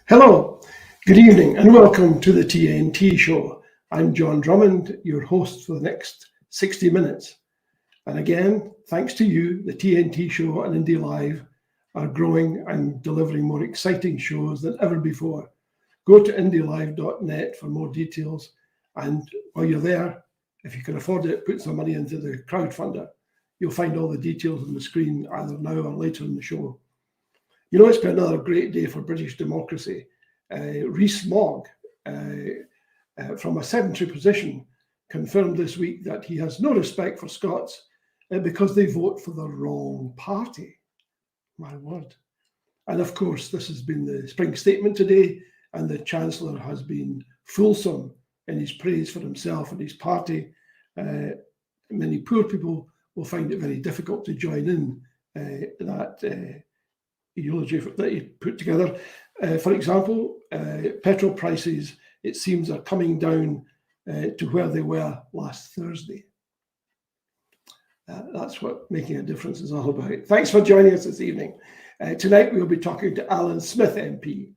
Hello, good evening, and welcome to the TNT Show. I'm John Drummond, your host for the next 60 minutes. And again, thanks to you, the TNT Show and Indie Live are growing and delivering more exciting shows than ever before. Go to indielive.net for more details. And while you're there, if you can afford it, put some money into the crowdfunder. You'll find all the details on the screen either now or later in the show. You know, it's been another great day for British democracy. Rees-Mogg, from a sedentary position, confirmed this week that he has no respect for Scots because they vote for the wrong party. My word. And of course, this has been the spring statement today, and the Chancellor has been fulsome in his praise for himself and his party. Many poor people will find it very difficult to join in that eulogy that he put together. For example, petrol prices, it seems, are coming down to where they were last Thursday. That's what making a difference is all about. Thanks for joining us this evening. Tonight we'll be talking to Alyn Smith MP.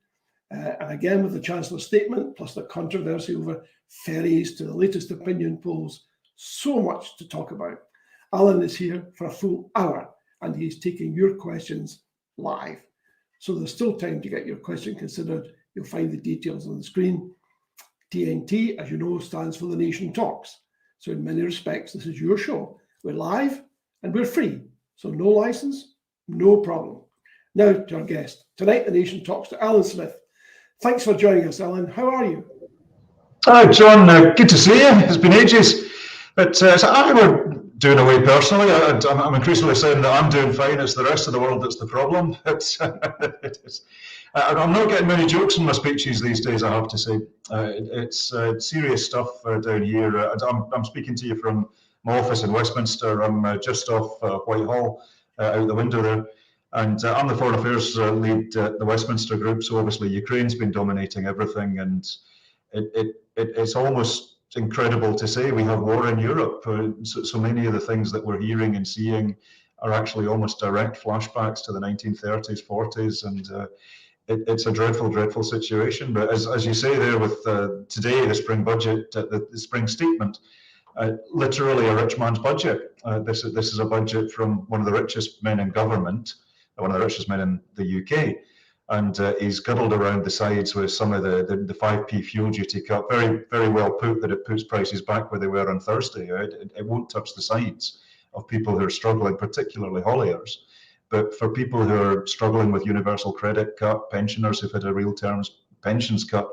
And again, with the Chancellor's statement, plus the controversy over ferries to the latest opinion polls, so much to talk about. Alyn is here for a full hour, and he's taking your questions live. So there's still time to get your question considered. You'll find the details on the screen. TNT, as you know, stands for The Nation Talks. So in many respects, this is your show. We're live and we're free. So no license, no problem. Now to our guest. Tonight, The Nation talks to Alyn Smith. Thanks for joining us, Alyn. How are you? Hi, John. Good to see you. It's been ages. But so I were doing away personally. I'm increasingly saying that I'm doing fine. It's the rest of the world that's the problem. I'm not getting many jokes in my speeches these days, I have to say. It's serious stuff down here. I'm speaking to you from my office in Westminster. I'm just off Whitehall, out the window there. And I'm the Foreign Affairs lead at the Westminster Group. So obviously Ukraine's been dominating everything. And it's almost incredible to say we have war in Europe. So many of the things that we're hearing and seeing are actually almost direct flashbacks to the 1930s, 40s, and it's a dreadful, dreadful situation. But as you say there with today, the spring budget, the spring statement, literally a rich man's budget. This is a budget from one of the richest men in government, one of the richest men in the UK. And he's girdled around the sides with some of the 5p fuel duty cut. Very, very well put that it puts prices back where they were on Thursday. It won't touch the sides of people who are struggling, particularly hauliers. But for people who are struggling with universal credit cut, pensioners who've had a real terms pensions cut,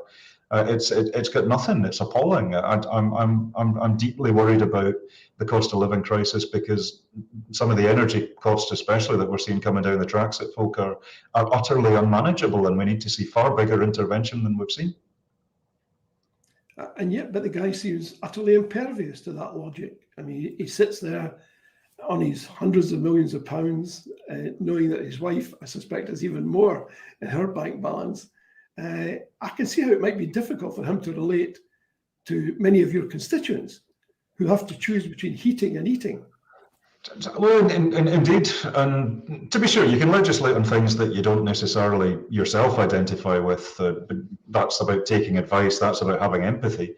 it's got nothing. It's appalling. I'm deeply worried about the cost of living crisis because some of the energy costs, especially that we're seeing coming down the tracks, that folk are utterly unmanageable, and we need to see far bigger intervention than we've seen. And yet, but the guy seems utterly impervious to that logic. I mean, he sits there on his hundreds of millions of pounds, knowing that his wife, I suspect, has even more in her bank balance. I can see how it might be difficult for him to relate to many of your constituents who have to choose between heating and eating. Well, indeed, and to be sure, you can legislate on things that you don't necessarily yourself identify with. That's about taking advice. That's about having empathy.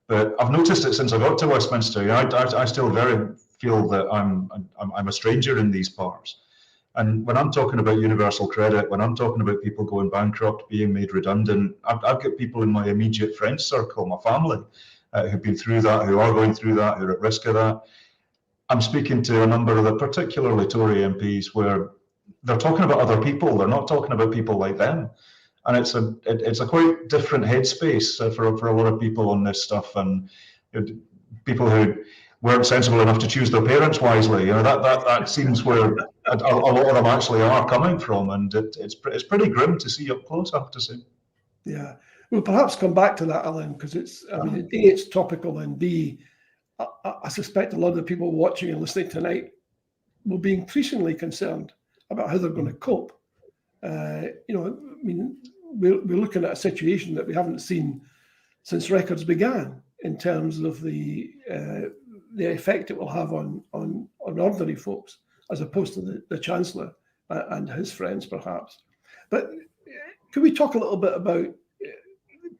But I've noticed it since I got to Westminster. I still very feel that I'm a stranger in these parts. And when I'm talking about universal credit, when I'm talking about people going bankrupt, being made redundant, I've got people in my immediate friend circle, my family, who've been through that, who are going through that, who are at risk of that. I'm speaking to a number of the particularly Tory MPs where they're talking about other people. They're not talking about people like them. And it's a quite different headspace for a lot of people on this stuff. And people who weren't sensible enough to choose their parents wisely. That seems where a lot of them actually are coming from, and it's pretty grim to see up close, I have to say. Yeah, we'll perhaps come back to that, Alyn, because A, it's topical, and B, I suspect a lot of the people watching and listening tonight will be increasingly concerned about how they're going to cope. We're looking at a situation that we haven't seen since records began in terms of the effect it will have on ordinary folks, as opposed to the Chancellor and his friends, perhaps. But Could we talk a little bit about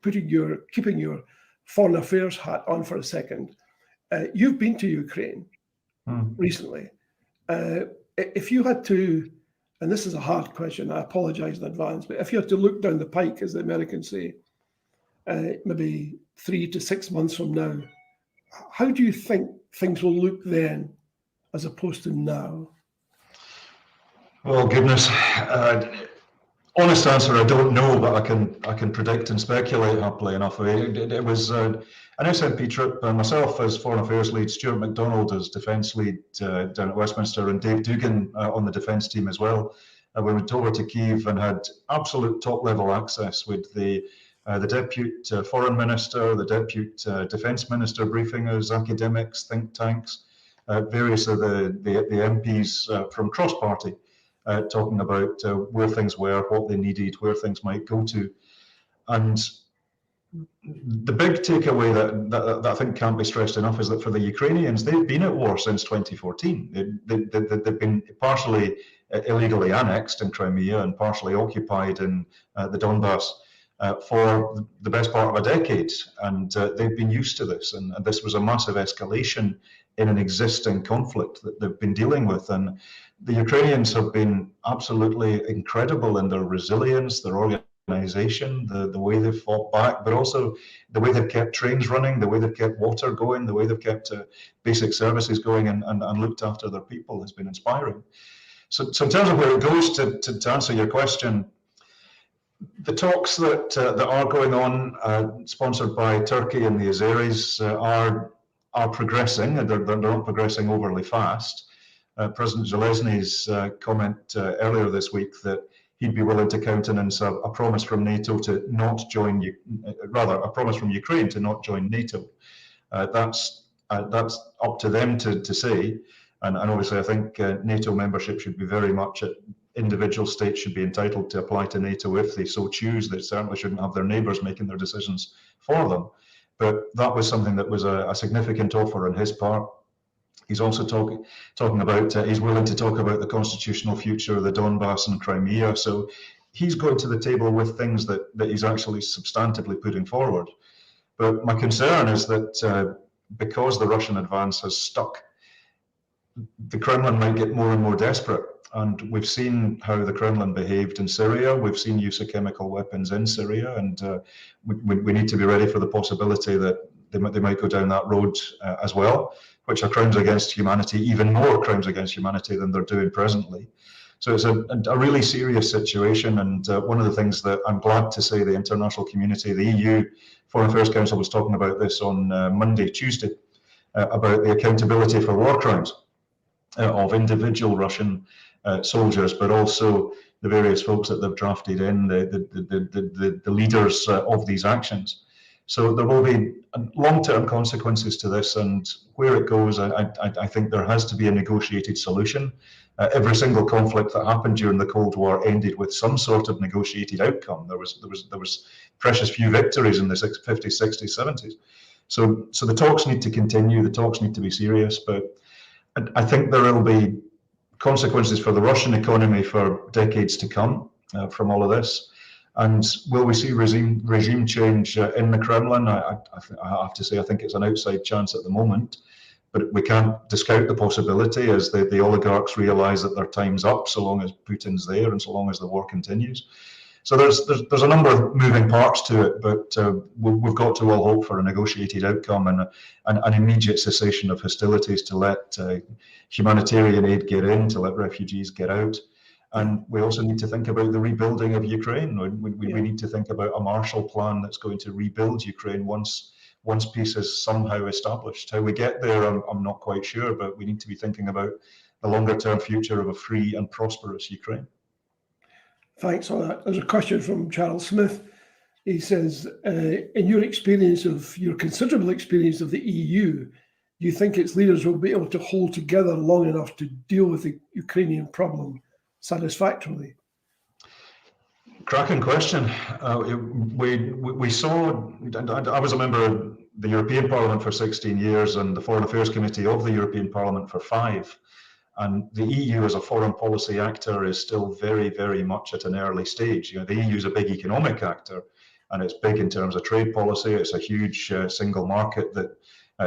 keeping your foreign affairs hat on for a second? You've been to Ukraine recently. If you had to, and this is a hard question, I apologize in advance, but if you had to look down the pike, as the Americans say, maybe 3 to 6 months from now, how do you think things will look then as opposed to now? Well, goodness, honest answer, I don't know, but I can predict and speculate happily enough. It was an SNP trip. Myself as Foreign Affairs lead, Stuart MacDonald as Defence lead down at Westminster, and Dave Dugan on the Defence team as well. We went over to Kyiv and had absolute top-level access with the Deputy Foreign Minister, the Deputy Defence Minister briefing us, academics, think tanks, various of the MPs from cross-party. Talking about where things were, what they needed, where things might go to. And the big takeaway that I think can't be stressed enough is that for the Ukrainians, they've been at war since 2014. They've been partially illegally annexed in Crimea and partially occupied in the Donbass for the best part of a decade. And they've been used to this. And this was a massive escalation in an existing conflict that they've been dealing with. And the Ukrainians have been absolutely incredible in their resilience, their organization, the way they've fought back, but also the way they've kept trains running, the way they've kept water going, the way they've kept basic services going and looked after their people has been inspiring. So in terms of where it goes, to answer your question, the talks that are going on, sponsored by Turkey and the Azeris, are progressing, and they're not progressing overly fast. President Zelensky's comment earlier this week that he'd be willing to countenance a promise from NATO to not join, rather a promise from Ukraine to not join NATO. That's up to them to say, and obviously I think NATO membership should be very much individual states should be entitled to apply to NATO if they so choose. They certainly shouldn't have their neighbours making their decisions for them. But that was something that was a significant offer on his part. He's also talking about, he's willing to talk about the constitutional future of the Donbass and Crimea. So he's going to the table with things that he's actually substantively putting forward. But my concern is that because the Russian advance has stuck, the Kremlin might get more and more desperate. And we've seen how the Kremlin behaved in Syria. We've seen use of chemical weapons in Syria. And we need to be ready for the possibility that they might go down that road as well, which are crimes against humanity, even more crimes against humanity than they're doing presently. So it's a really serious situation. And one of the things that I'm glad to say the international community, the EU Foreign Affairs Council was talking about this on Tuesday, about the accountability for war crimes of individual Russian soldiers, but also the various folks that they've drafted in, the leaders of these actions. So there will be long-term consequences to this, and where it goes, I think there has to be a negotiated solution. Every single conflict that happened during the Cold War ended with some sort of negotiated outcome. There was precious few victories in the 50s, 60s, 70s. So the talks need to continue. The talks need to be serious, but I think there will be consequences for the Russian economy for decades to come from all of this. And will we see regime change in the Kremlin? I have to say, I think it's an outside chance at the moment, but we can't discount the possibility as the oligarchs realize that their time's up so long as Putin's there and so long as the war continues. So there's a number of moving parts to it, but we've got to all hope for a negotiated outcome and an immediate cessation of hostilities to let humanitarian aid get in, to let refugees get out. And we also need to think about the rebuilding of Ukraine. We need to think about a Marshall Plan that's going to rebuild Ukraine once peace is somehow established. How we get there, I'm not quite sure, but we need to be thinking about the longer-term future of a free and prosperous Ukraine. Thanks for that. There's a question from Charles Smith. He says, in your considerable experience of the EU, do you think its leaders will be able to hold together long enough to deal with the Ukrainian problem satisfactorily? Cracking question. We saw, I was a member of the European Parliament for 16 years and the Foreign Affairs Committee of the European Parliament for 5. And the EU as a foreign policy actor is still very, very much at an early stage. You know, the EU is a big economic actor, and it's big in terms of trade policy. It's a huge single market that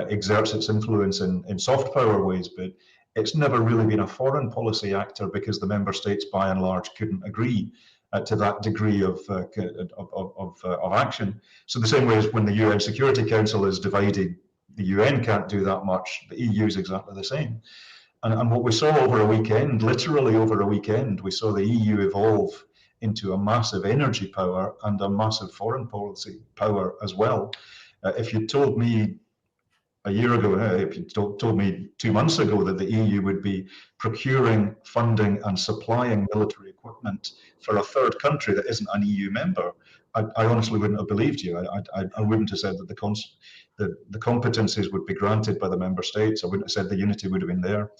exerts its influence in soft power ways, but it's never really been a foreign policy actor because the member states, by and large, couldn't agree to that degree of action. So the same way as when the UN Security Council is divided, the UN can't do that much. The EU is exactly the same. And what we saw over a weekend, literally over a weekend, we saw the EU evolve into a massive energy power and a massive foreign policy power as well. If you told me a year ago, if you told me 2 months ago that the EU would be procuring, funding and supplying military equipment for a third country that isn't an EU member, I honestly wouldn't have believed you. I wouldn't have said that the competencies would be granted by the member states. I wouldn't have said the unity would have been there.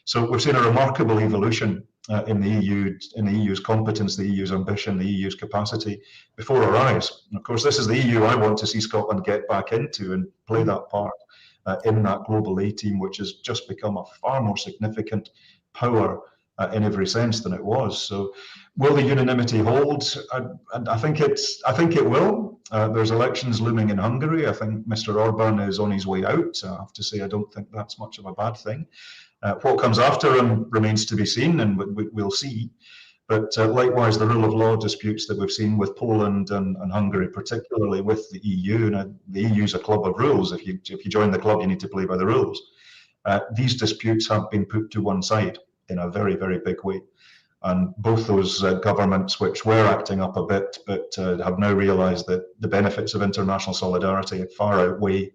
So we've seen a remarkable evolution in the EU, in the EU's competence, the EU's ambition, the EU's capacity before our eyes. And of course, this is the EU I want to see Scotland get back into and play that part in that global A team, which has just become a far more significant power in every sense than it was. So, will the unanimity hold? I think it will. There's elections looming in Hungary. I think Mr. Orban is on his way out. I have to say, I don't think that's much of a bad thing. What comes after him remains to be seen, and we'll see. But likewise, the rule of law disputes that we've seen with Poland and Hungary, particularly with the EU. Now, the EU is a club of rules. If you join the club, you need to play by the rules. These disputes have been put to one side in a very, very big way. And both those governments, which were acting up a bit, but have now realised that the benefits of international solidarity far outweigh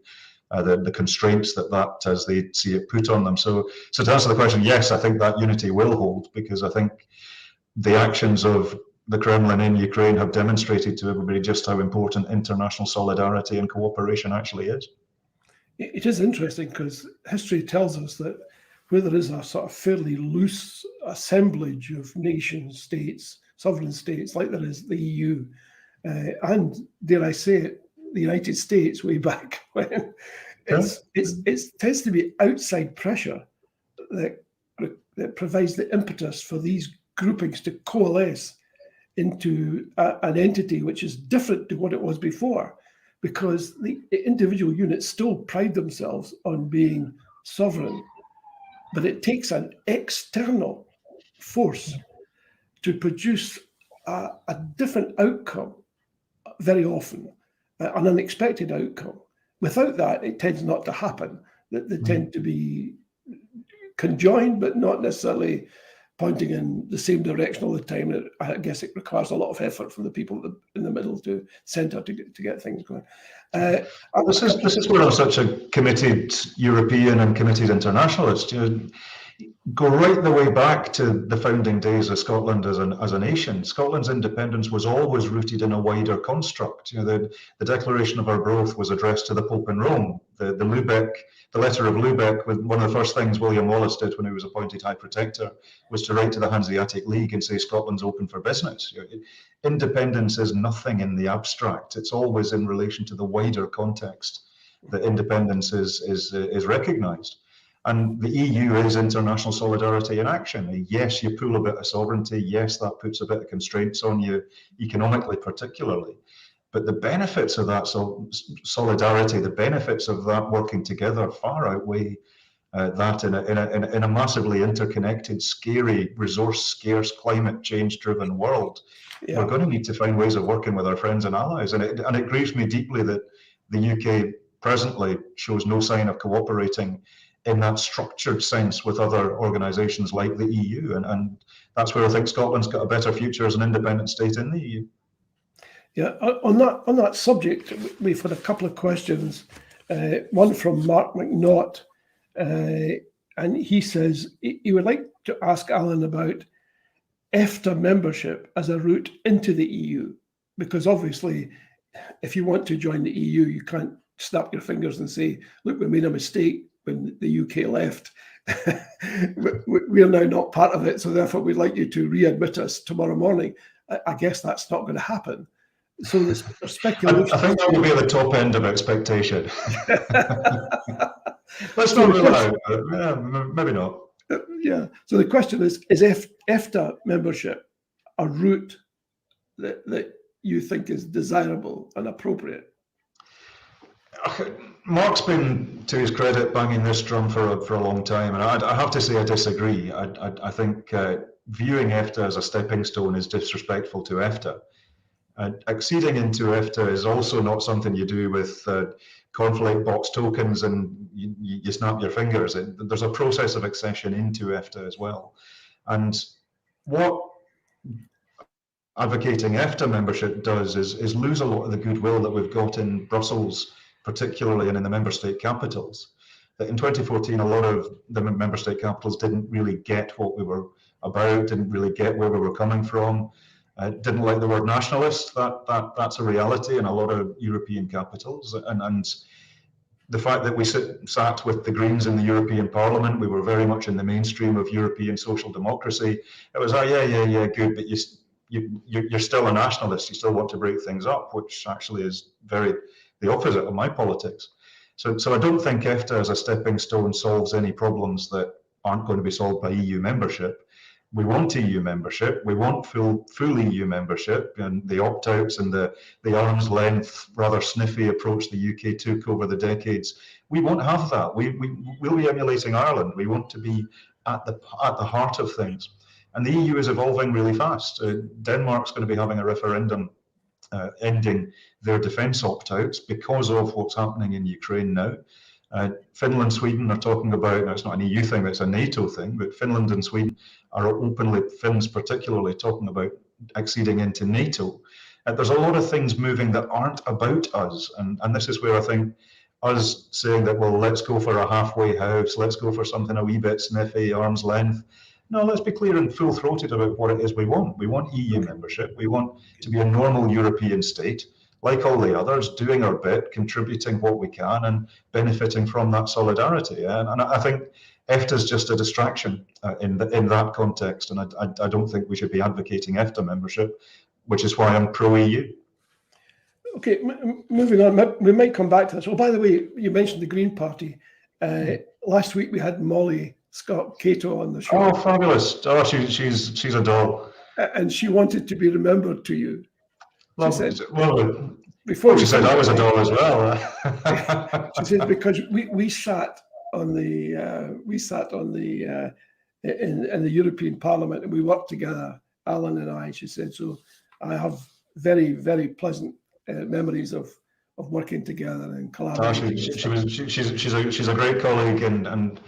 the constraints that, as they see it, put on them. So to answer the question, yes, I think that unity will hold, because I think the actions of the Kremlin in Ukraine have demonstrated to everybody just how important international solidarity and cooperation actually is. It is interesting because history tells us that where there is a sort of fairly loose assemblage of nation states, sovereign states, like there is the EU, and dare I say it, the United States way back when, it tends to be outside pressure that provides the impetus for these groupings to coalesce into an entity which is different to what it was before, because the individual units still pride themselves on being sovereign, but it takes an external force to produce a different outcome very often, an unexpected outcome. Without that, it tends not to happen. They tend to be conjoined, but not necessarily pointing in the same direction all the time. I guess it requires a lot of effort from the people in the middle to centre to get things going. This is where I'm such a committed European and committed internationalist. Go right the way back to the founding days of Scotland as a nation. Scotland's independence was always rooted in a wider construct. The Declaration of Arbroath was addressed to the Pope in Rome. The letter of Lubeck, one of the first things William Wallace did when he was appointed High Protector was to write to the Hanseatic League and say Scotland's open for business. Independence is nothing in the abstract. It's always in relation to the wider context that independence is recognised. And the EU is international solidarity in action. Yes, you pull a bit of sovereignty. Yes, that puts a bit of constraints on you, economically particularly. But the benefits of that solidarity, the benefits of that working together far outweigh that in a massively interconnected, scary, resource-scarce, climate change-driven world. Yeah. We're going to need to find ways of working with our friends and allies. And it grieves me deeply that the UK presently shows no sign of cooperating in that structured sense with other organisations like the EU. And that's where I think Scotland's got a better future as an independent state in the EU. Yeah, on that subject, we've had a couple of questions. One from Mark McNaught, and he says he would like to ask Alyn about EFTA membership as a route into the EU, because obviously if you want to join the EU, you can't snap your fingers and say, look, we made a mistake when the UK left. We're now not part of it, so therefore we'd like you to readmit us tomorrow morning. I guess that's not going to happen. So there's speculation. I think that will be at the top end of expectation. Let's not rule it out. Maybe not. Yeah. So the question is EFTA membership a route that you think is desirable and appropriate? Mark's been, to his credit, banging this drum for a long time, and I have to say I disagree. I think viewing EFTA as a stepping stone is disrespectful to EFTA. Acceding into EFTA is also not something you do with conflict box tokens and you snap your fingers. There's a process of accession into EFTA as well. And what advocating EFTA membership does is lose a lot of the goodwill that we've got in Brussels, particularly and in the member state capitals. That in 2014, a lot of the member state capitals didn't really get what we were about, didn't really get where we were coming from, didn't like the word nationalist. That's a reality in a lot of European capitals. And the fact that we sat with the Greens in the European Parliament, we were very much in the mainstream of European social democracy. It was, oh, yeah, good, but you're still a nationalist. You still want to break things up, which actually is very the opposite of my politics. So I don't think EFTA as a stepping stone solves any problems that aren't going to be solved by EU membership. We want EU membership. We want full EU membership, and the opt-outs and the arm's length, rather sniffy approach the UK took over the decades. We won't have that. We'll be emulating Ireland. We want to be at the heart of things. And the EU is evolving really fast. Denmark's going to be having a referendum ending their defence opt-outs because of what's happening in Ukraine now. Finland, Sweden are talking about, now it's not an EU thing, it's a NATO thing, but Finland and Sweden are openly, Finns particularly, talking about acceding into NATO. There's a lot of things moving that aren't about us, and this is where I think us saying that, well, let's go for a halfway house, let's go for something a wee bit sniffy, arm's length. No, let's be clear and full-throated about what it is we want. We want EU membership. We want to be a normal European state, like all the others, doing our bit, contributing what we can and benefiting from that solidarity. And I think EFTA is just a distraction in that context. And I don't think we should be advocating EFTA membership, which is why I'm pro-EU. Okay, moving on, we might come back to this. Oh, by the way, you mentioned the Green Party. Last week we had Molly Scott Cato on the show. Oh, fabulous. Oh, she's a doll. And she wanted to be remembered to you. She said, before she said I was a doll as well. She said, because we sat on the in the European Parliament and we worked together, Alyn and I. She said, so I have very, very pleasant memories of working together and collaborating. She's a great colleague and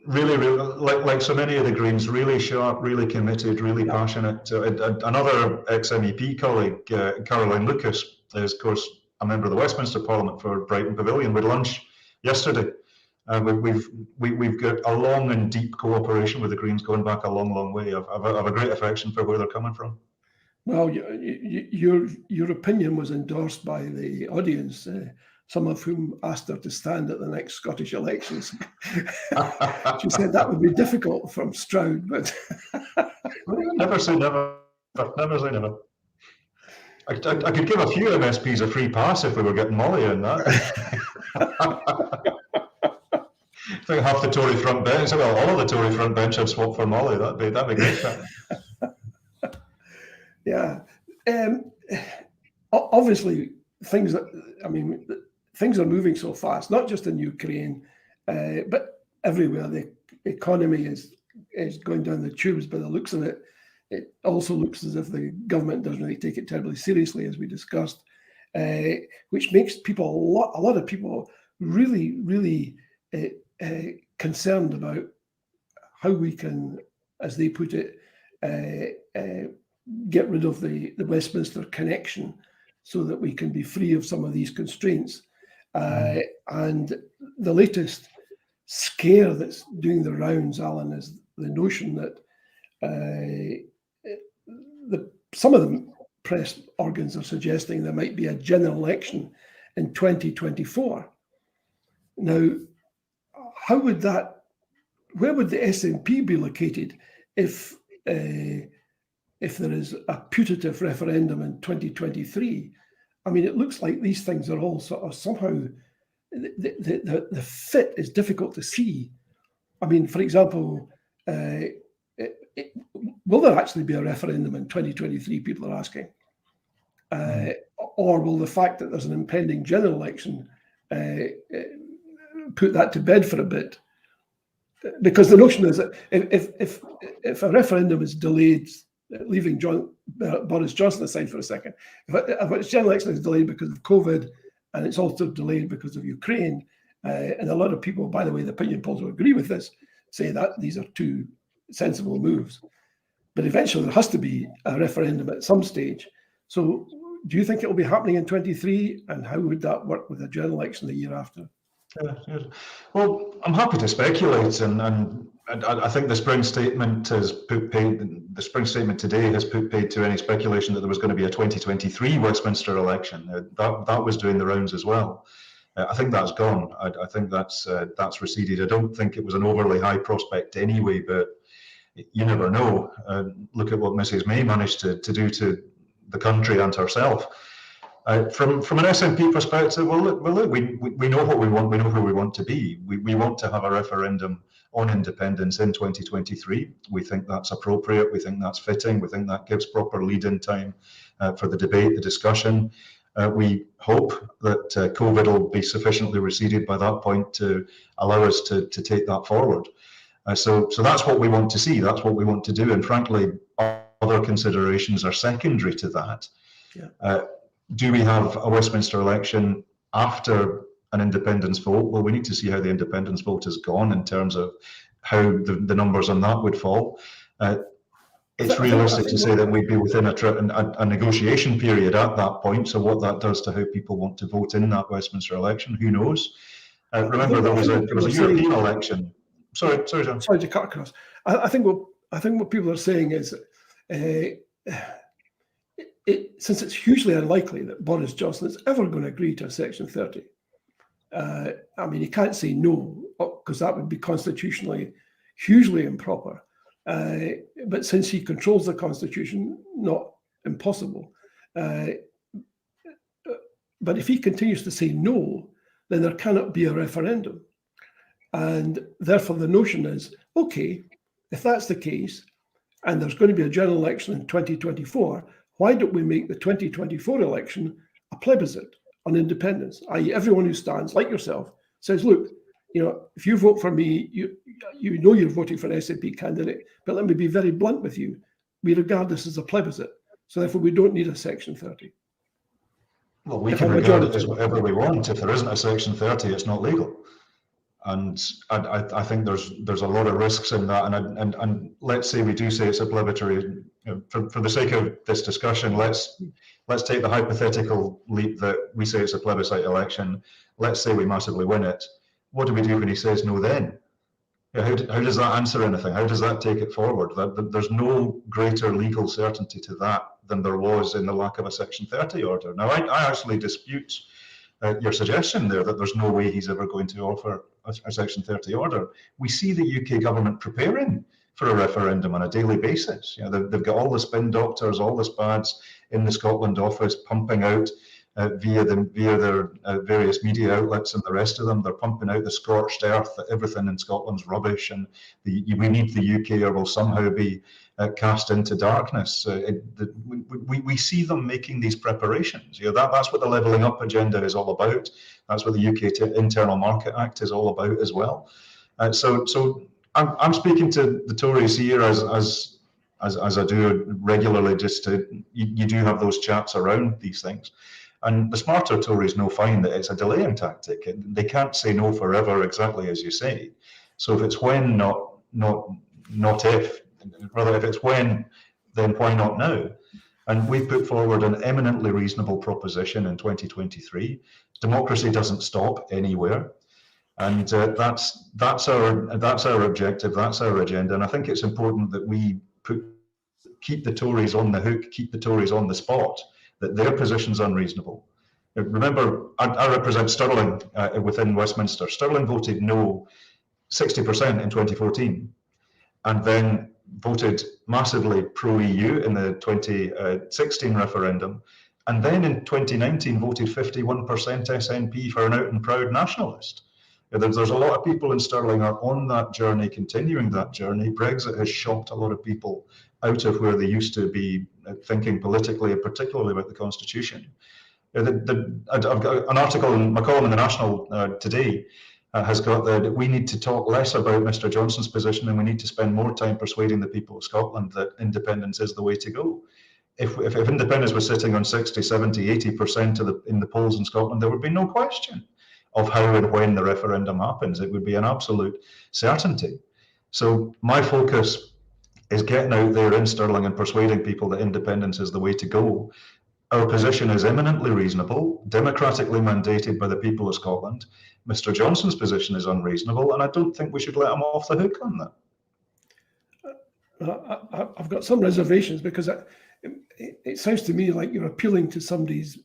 really like so many of the Greens, really sharp, really committed, really passionate. Another ex-MEP colleague, Caroline Lucas, is of course a member of the Westminster Parliament for Brighton Pavilion. We had lunch yesterday. We've got a long and deep cooperation with the Greens going back a long way. I've a great affection for where they're coming from. Well, your opinion was endorsed by the audience, some of whom asked her to stand at the next Scottish elections. She said that would be difficult from Stroud, but never say never. Never say never. I could give a few MSPs a free pass if we were getting Molly in that. I think half the Tory front bench, well, all of the Tory front bench have swapped for Molly. That'd be great. Yeah. Obviously, things are moving so fast, not just in Ukraine, but everywhere. The economy is going down the tubes by the looks of it. It also looks as if the government doesn't really take it terribly seriously, as we discussed, which makes people, a lot of people really concerned about how we can, as they put it, get rid of the Westminster connection so that we can be free of some of these constraints. And the latest scare that's doing the rounds, Alyn, is the notion that some of the press organs are suggesting there might be a general election in 2024. Now, where would the SNP be located if there is a putative referendum in 2023? I mean, it looks like these things are all sort of somehow, the fit is difficult to see. I mean, for example, will there actually be a referendum in 2023, people are asking? Or will the fact that there's an impending general election put that to bed for a bit? Because the notion is that if a referendum is delayed, leaving Boris Johnson aside for a second, if a general election is delayed because of COVID, and it's also delayed because of Ukraine, and a lot of people, by the way, the opinion polls will agree with this, say that these are two sensible moves. But eventually there has to be a referendum at some stage. So do you think it will be happening in 23? And how would that work with a general election the year after? Yeah. Well, I'm happy to speculate, and I think the spring statement has put paid. The spring statement today has put paid to any speculation that there was going to be a 2023 Westminster election. That was doing the rounds as well. I think that's gone. I think that's receded. I don't think it was an overly high prospect anyway, but you never know. Look at what Mrs. May managed to do to the country and herself. From an SNP perspective, well, look, we know what we want. We know who we want to be. We want to have a referendum on independence in 2023. We think that's appropriate. We think that's fitting. We think that gives proper lead-in time for the debate, the discussion. We hope that COVID will be sufficiently receded by that point to allow us to take that forward. So that's what we want to see. That's what we want to do. And frankly, other considerations are secondary to that. Yeah. Do we have a Westminster election after an independence vote? Well, we need to see how the independence vote has gone in terms of how the numbers on that would fall. It's realistic to say that we'd be within a negotiation period at that point. So what that does to how people want to vote in that Westminster election, who knows? Remember, there was a European election. Sorry, John. Sorry to cut across. I think what people are saying is, since it's hugely unlikely that Boris Johnson is ever going to agree to a Section 30, I mean, he can't say no, because that would be constitutionally hugely improper. But since he controls the Constitution, not impossible. But if he continues to say no, then there cannot be a referendum. And therefore the notion is, okay, if that's the case, and there's going to be a general election in 2024, why don't we make the 2024 election a plebiscite on independence? I.e., everyone who stands, like yourself, says, look, if you vote for me, you know you're voting for an SNP candidate, but let me be very blunt with you. We regard this as a plebiscite. So therefore, we don't need a Section 30. Well, we can regard it as whatever we want. If there isn't a Section 30, it's not legal. And I think there's a lot of risks in that. And let's say we do say it's a plebiscite. For the sake of this discussion, let's take the hypothetical leap that we say it's a plebiscite election. Let's say we massively win it. What do we do when he says no then? How does that answer anything? How does that take it forward? There's no greater legal certainty to that than there was in the lack of a Section 30 order. Now, I actually dispute your suggestion there that there's no way he's ever going to offer a Section 30 order. We see the UK government preparing for a referendum on a daily basis. They've got all the spin doctors, all the SPADs in the Scotland office pumping out via their various media outlets and the rest of them. They're pumping out the scorched earth, that everything in Scotland's rubbish, and we need the UK or we'll somehow be cast into darkness. We see them making these preparations. That's what the Levelling Up agenda is all about. That's what the UK Internal Market Act is all about as well. So I'm speaking to the Tories here as I do regularly. Just you do have those chats around these things. And the smarter Tories know fine that it's a delaying tactic. They can't say no forever, exactly as you say. So if it's when, not if, rather if it's when, then why not now? And we've put forward an eminently reasonable proposition in 2023. Democracy doesn't stop anywhere. And that's our objective, that's our agenda. And I think it's important that we keep the Tories on the hook, keep the Tories on the spot, that their position's unreasonable. Remember, I represent Stirling within Westminster. Stirling voted no 60% in 2014, and then voted massively pro-EU in the 2016 referendum, and then in 2019 voted 51% SNP for an out and proud nationalist. There's a lot of people in Stirling are on that journey, continuing that journey. Brexit has shocked a lot of people out of where they used to be thinking politically, and particularly about the Constitution. I've got an article in my column in the National today has got that we need to talk less about Mr. Johnson's position and we need to spend more time persuading the people of Scotland that independence is the way to go. If independence was sitting on 60, 70, 80% in the polls in Scotland, there would be no question of how and when the referendum happens. It would be an absolute certainty. So my focus is getting out there in Stirling and persuading people that independence is the way to go. Our position is eminently reasonable, democratically mandated by the people of Scotland. Mr. Johnson's position is unreasonable, and I don't think we should let him off the hook on that. I've got some reservations because it sounds to me like you're appealing to somebody's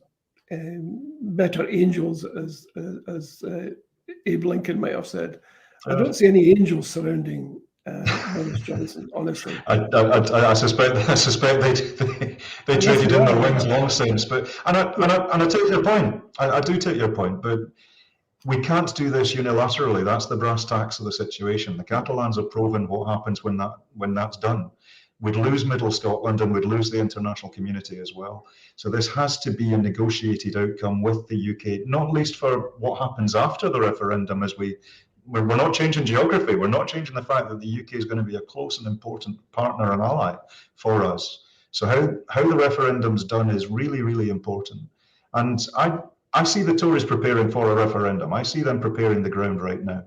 better angels, as Abe Lincoln might have said. I don't see any angels surrounding Boris Johnson, honestly. I suspect they traded in their wings long since. But I take your point. I do take your point, but we can't do this unilaterally. That's the brass tacks of the situation. The Catalans have proven what happens when that's done. We'd lose Middle Scotland and we'd lose the international community as well. So this has to be a negotiated outcome with the UK, not least for what happens after the referendum. As we're not changing geography. We're not changing the fact that the UK is going to be a close and important partner and ally for us. So how the referendum's done is really, really important. And I see the Tories preparing for a referendum. I see them preparing the ground right now.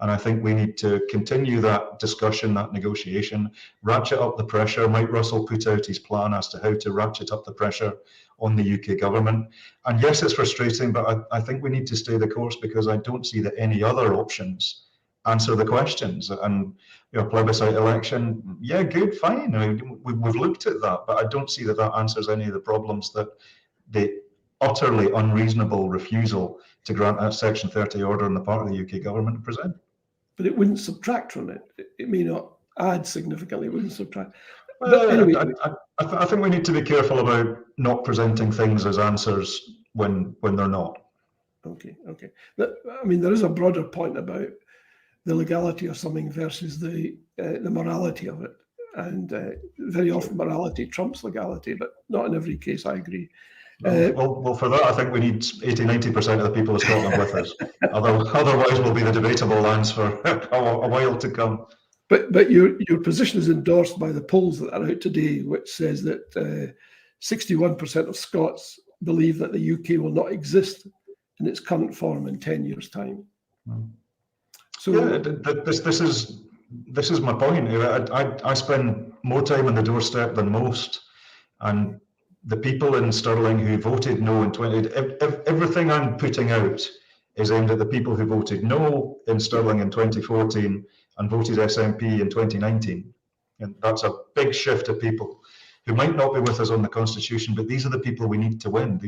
And I think we need to continue that discussion, that negotiation, ratchet up the pressure. Mike Russell put out his plan as to how to ratchet up the pressure on the UK government. And yes, it's frustrating, but I think we need to stay the course because I don't see that any other options answer the questions. And plebiscite election, yeah, good, fine. I mean, we've looked at that, but I don't see that answers any of the problems that the utterly unreasonable refusal to grant a Section 30 order on the part of the UK government present. But it wouldn't subtract from it. It may not add significantly, it wouldn't subtract. But anyway, I think we need to be careful about not presenting things as answers when they're not. Okay. I mean, there is a broader point about the legality of something versus the morality of it. And very often morality trumps legality, but not in every case, I agree. Well, for that, I think we need 80-90% of the people of Scotland with us. Otherwise, we'll be the debatable lands for a while to come. But your position is endorsed by the polls that are out today, which says that 61% of Scots believe that the UK will not exist in its current form in 10 years' time. So yeah, this is my point. I spend more time on the doorstep than most, and the people in Stirling who voted no in everything I'm putting out is aimed at the people who voted no in Stirling in 2014 and voted SNP in 2019. And that's a big shift of people who might not be with us on the Constitution, but these are the people we need to win.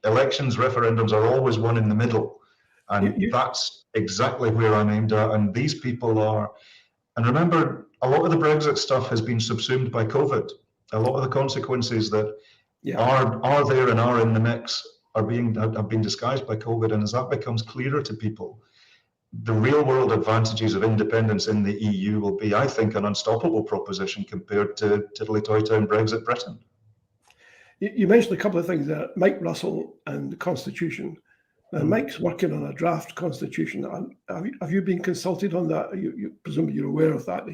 Elections, referendums are always won in the middle. And that's exactly where I'm aimed at. And these people are, and remember, a lot of the Brexit stuff has been subsumed by COVID. A lot of the consequences that are there and are in the mix have been disguised by COVID. And as that becomes clearer to people, the real world advantages of independence in the EU will be, I think, an unstoppable proposition compared to tiddly-toy-town Brexit Britain. You mentioned a couple of things there, Mike Russell and the Constitution. Now, Mike's working on a draft Constitution. Have you been consulted on that? Presumably you're aware of that.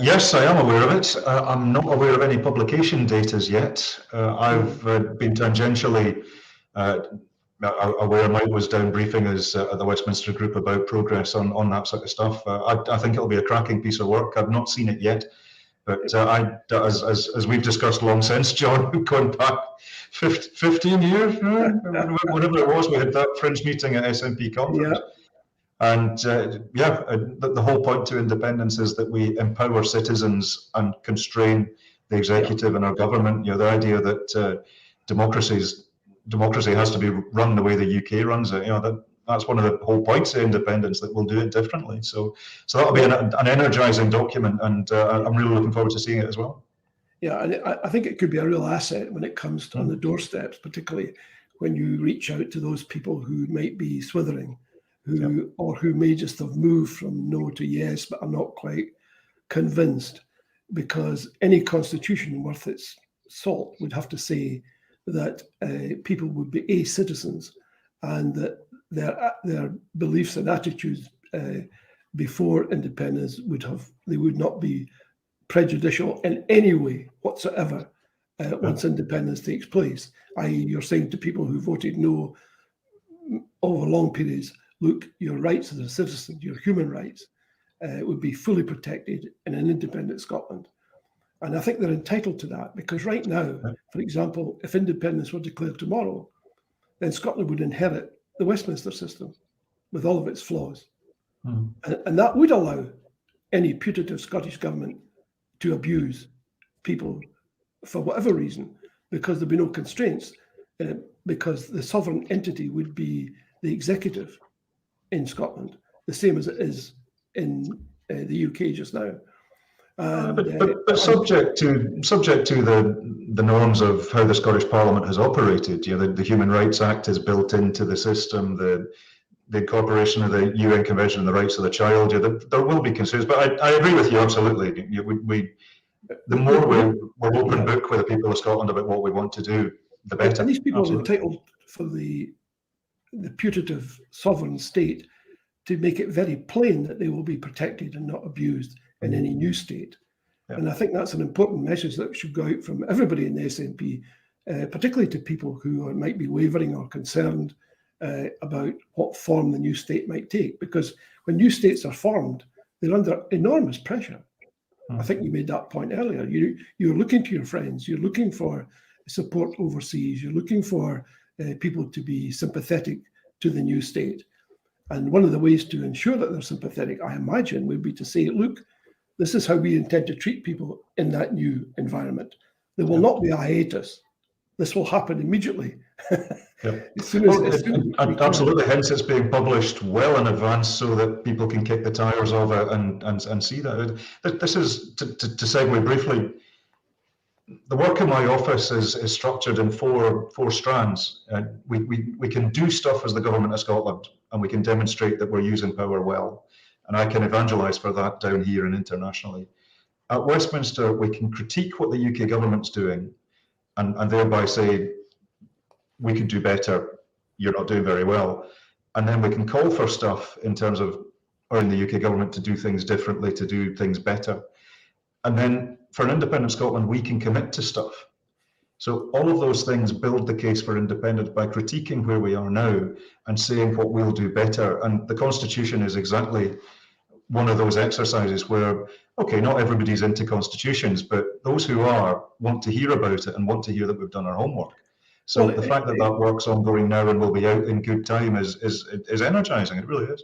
Yes, I am aware of it. I'm not aware of any publication date as yet. I've been tangentially aware Mike was down briefing us at the Westminster Group about progress on that sort of stuff. I think it'll be a cracking piece of work. I've not seen it yet, but as we've discussed long since, John, going back 15 years, whatever it was, we had that fringe meeting at SNP conference. Yeah. And the whole point to independence is that we empower citizens and constrain the executive and our government. The idea that democracy has to be run the way the UK runs it. That's one of the whole points of independence, that we'll do it differently. So that'll be an energizing document, and I'm really looking forward to seeing it as well. Yeah, and I think it could be a real asset when it comes to on the doorsteps, particularly when you reach out to those people who might be swithering, or who may just have moved from no to yes, but are not quite convinced, because any constitution worth its salt would have to say that people would be citizens, and that their beliefs and attitudes before independence would not be prejudicial in any way whatsoever once independence takes place. I.e., you're saying to people who voted no over long periods, look, your rights as a citizen, your human rights, would be fully protected in an independent Scotland. And I think they're entitled to that, because right now, for example, if independence were declared tomorrow, then Scotland would inherit the Westminster system with all of its flaws. And that would allow any putative Scottish government to abuse people for whatever reason, because there'd be no constraints, because the sovereign entity would be the executive in Scotland, the same as it is in the UK just now. But subject to the norms of how the Scottish Parliament has operated, the Human Rights Act is built into the system, the incorporation of the UN Convention on the Rights of the Child. There will be concerns, but I agree with you absolutely. The more we're open book with the people of Scotland about what we want to do, the better. And these people are entitled for the putative sovereign state to make it very plain that they will be protected and not abused in any new state. And I think that's an important message that should go out from everybody in the SNP, particularly to people who might be wavering or concerned about what form the new state might take. Because when new states are formed, they're under enormous pressure. I think you made that point earlier. You're looking to your friends, you're looking for support overseas, you're looking for people to be sympathetic to the new state. And one of the ways to ensure that they're sympathetic, I imagine, would be to say, look, this is how we intend to treat people in that new environment. There will not be a hiatus. This will happen immediately. Absolutely. Hence, it's being published well in advance so that people can kick the tires of it and see that. This is, to segue briefly, the work in my office is structured in four strands. We can do stuff as the Government of Scotland, and we can demonstrate that we're using power well. And I can evangelise for that down here and internationally. At Westminster, we can critique what the UK government's doing and thereby say, we could do better, you're not doing very well. And then we can call for stuff in terms of urging the UK government to do things differently, to do things better. And then for an independent Scotland, we can commit to stuff. So all of those things build the case for independence by critiquing where we are now and saying what we'll do better. And the Constitution is exactly one of those exercises where, okay, not everybody's into constitutions, but those who are want to hear about it and want to hear that we've done our homework. So the fact that that work's ongoing now and will be out in good time is energising. It really is.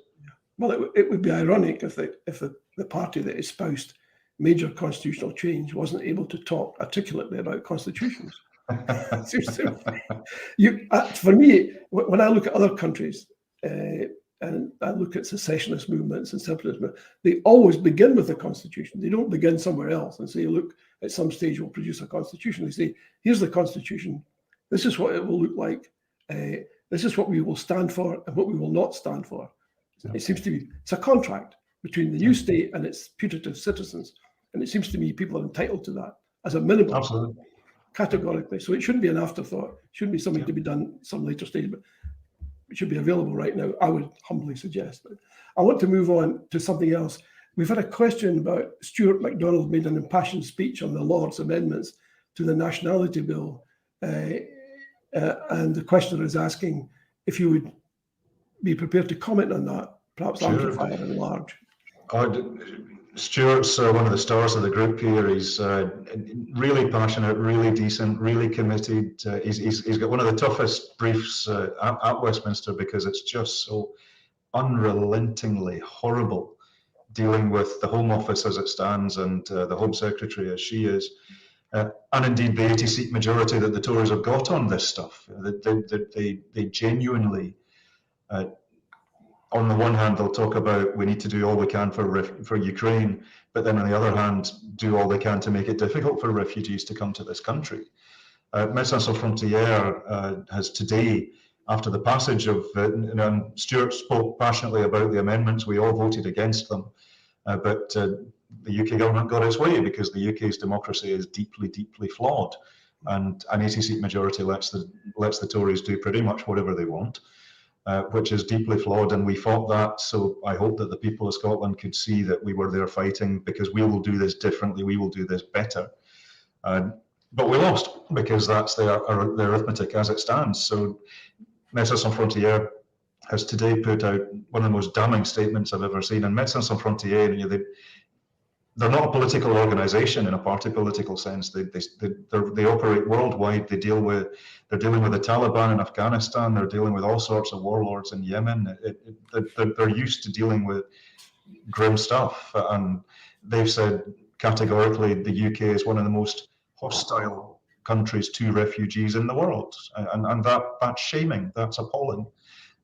Well, it would be ironic if the party that espoused major constitutional change wasn't able to talk articulately about constitutions. For me, when I look at other countries and I look at secessionist movements and separatist movements, they always begin with the constitution. They don't begin somewhere else and say, look, at some stage we'll produce a constitution. They say, here's the constitution. This is what it will look like. This is what we will stand for and what we will not stand for. It seems to me it's a contract between the new state and its putative citizens. And it seems to me people are entitled to that as a minimum. Absolutely. Categorically. So it shouldn't be an afterthought. It shouldn't be something to be done some later stage, but it should be available right now, I would humbly suggest. But I want to move on to something else. We've had a question about Stuart MacDonald made an impassioned speech on the Lord's amendments to the Nationality Bill. And the questioner is asking if you would be prepared to comment on that, perhaps amplify it and enlarge. Stuart's one of the stars of the group here. He's really passionate, really decent, really committed. He's got one of the toughest briefs at Westminster because it's just so unrelentingly horrible dealing with the Home Office as it stands and the Home Secretary as she is. And indeed the 80-seat majority that the Tories have got on this stuff. They genuinely, on the one hand, they'll talk about we need to do all we can for Ukraine, but then on the other hand, do all they can to make it difficult for refugees to come to this country. Médecins Sans Frontières has today, after the passage of, and Stuart spoke passionately about the amendments, we all voted against them, but the UK government got its way because the UK's democracy is deeply, deeply flawed, and an 80-seat majority lets the Tories do pretty much whatever they want, which is deeply flawed, and we fought that. So I hope that the people of Scotland could see that we were there fighting, because we will do this differently, we will do this better. But we lost, because that's the arithmetic as it stands. So Médecins Sans Frontières has today put out one of the most damning statements I've ever seen. And Médecins Sans Frontières, they're not a political organisation in a party political sense. They operate worldwide. They're dealing with the Taliban in Afghanistan. They're dealing with all sorts of warlords in Yemen. They're used to dealing with grim stuff, and they've said categorically the UK is one of the most hostile countries to refugees in the world, and that's shaming. That's appalling.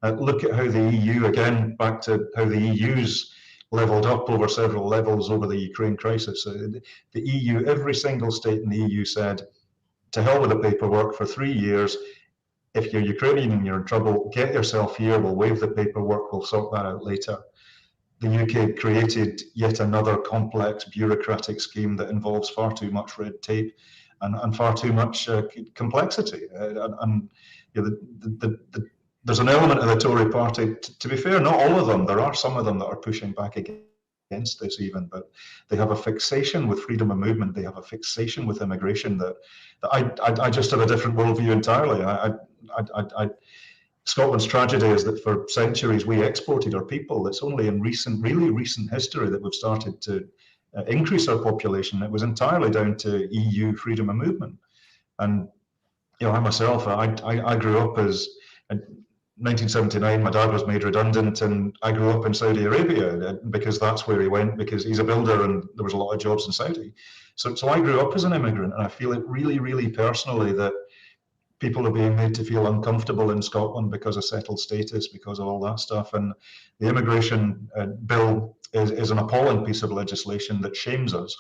Look at how the EU, again, back to how the EU's leveled up over several levels over the Ukraine crisis. The EU, every single state in the EU said, to hell with the paperwork for 3 years. If you're Ukrainian and you're in trouble, get yourself here, we'll waive the paperwork, we'll sort that out later. The UK created yet another complex bureaucratic scheme that involves far too much red tape and far too much complexity. There's an element of the Tory party, to be fair, not all of them, there are some of them that are pushing back against this even, but they have a fixation with freedom of movement, they have a fixation with immigration that I just have a different worldview entirely. Scotland's tragedy is that for centuries we exported our people. It's only in really recent history that we've started to increase our population. It was entirely down to EU freedom of movement. And I myself, I grew up as, in 1979, my dad was made redundant, and I grew up in Saudi Arabia because that's where he went, because he's a builder and there was a lot of jobs in Saudi. So I grew up as an immigrant, and I feel it really, really personally that people are being made to feel uncomfortable in Scotland because of settled status, because of all that stuff. And the immigration bill is an appalling piece of legislation that shames us,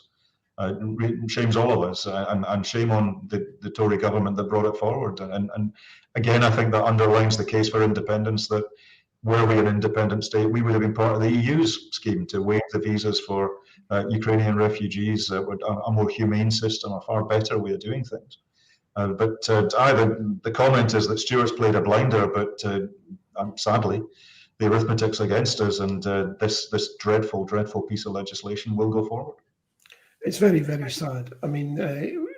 shames all of us, and shame on the Tory government that brought it forward. And again, I think that underlines the case for independence, that were we an independent state, we would have been part of the EU's scheme to waive the visas for Ukrainian refugees, a more humane system, a far better way of doing things. But the comment is that Stuart's played a blinder, but sadly, the arithmetic's against us, and this dreadful, dreadful piece of legislation will go forward. It's very, very sad. I mean,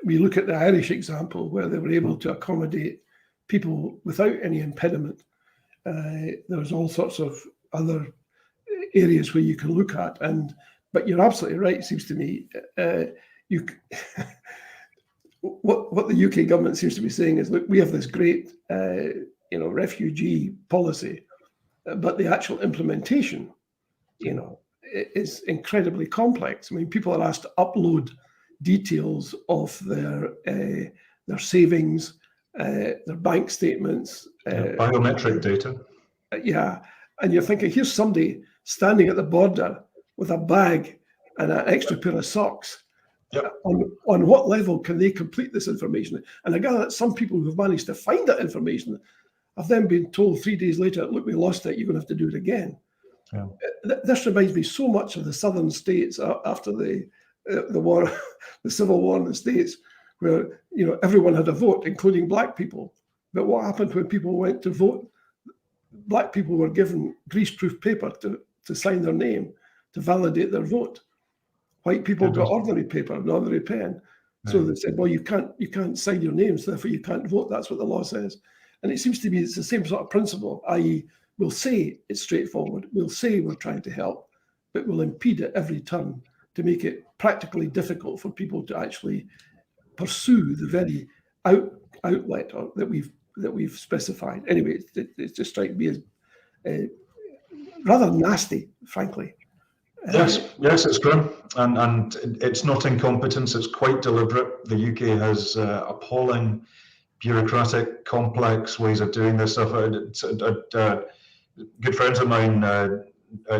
we look at the Irish example where they were able to accommodate people without any impediment. There's all sorts of other areas where you can look at, but you're absolutely right. It seems to me what the UK government seems to be saying is, look, we have this great refugee policy, but the actual implementation, is incredibly complex. I mean, people are asked to upload details of their savings, their bank statements, biometric data. Yeah, and you're thinking, here's somebody standing at the border with a bag and an extra pair of socks. Yep. On what level can they complete this information? And I gather that some people who have managed to find that information have then been told 3 days later, look, we lost it, you're going to have to do it again. Yeah. This reminds me so much of the southern states after the war, the civil war in the States, where everyone had a vote, including black people. But what happened when people went to vote? Black people were given greaseproof paper to sign their name to validate their vote. White people got ordinary paper, an ordinary pen. So they said, well, you can't sign your names, therefore you can't vote. That's what the law says. And it seems to me it's the same sort of principle, i.e. we'll say it's straightforward, we'll say we're trying to help, but we'll impede at every turn to make it practically difficult for people to actually pursue the very outlet that we've specified. Anyway, it just strikes me as rather nasty, frankly. Yes, it's grim, and it's not incompetence, it's quite deliberate. The UK has appalling bureaucratic, complex ways of doing this stuff. Good friends of mine,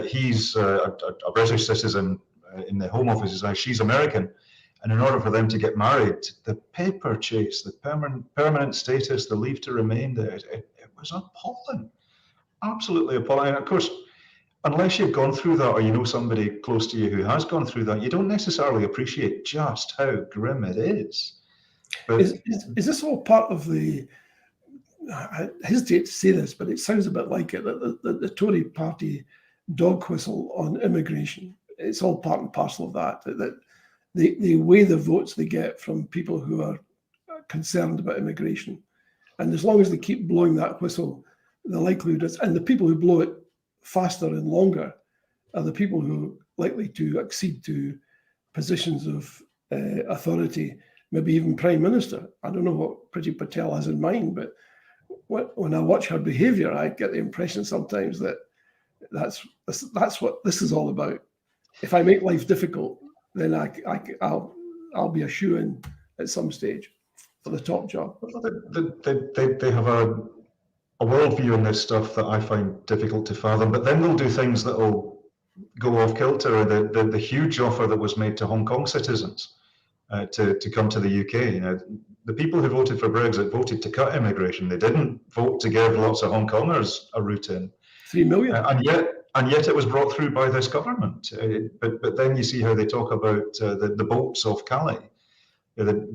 he's a British citizen in the Home Office now. She's American, And in order for them to get married, the paper chase, the permanent status, the leave to remain, it was appalling, absolutely appalling. And of course, unless you've gone through that or you know somebody close to you who has gone through that, you don't necessarily appreciate just how grim it is. But is this all part of the, I hesitate to say this, but it sounds a bit like it, the Tory party dog whistle on immigration? It's all part and parcel of that they weigh the votes they get from people who are concerned about immigration. And as long as they keep blowing that whistle, the likelihood is, and the people who blow it faster and longer are the people who are likely to accede to positions of authority, maybe even Prime Minister. I don't know what Priti Patel has in mind, but when I watch her behaviour, I get the impression sometimes that that's what this is all about. If I make life difficult, then I'll be a shoo-in at some stage for the top job. They have a worldview in this stuff that I find difficult to fathom, but then they'll do things that will go off kilter. The huge offer that was made to Hong Kong citizens to come to the UK. You know, the people who voted for Brexit voted to cut immigration. They didn't vote to give lots of Hong Kongers a route in. 3 million. And yet it was brought through by this government. But then you see how they talk about the boats off Calais. The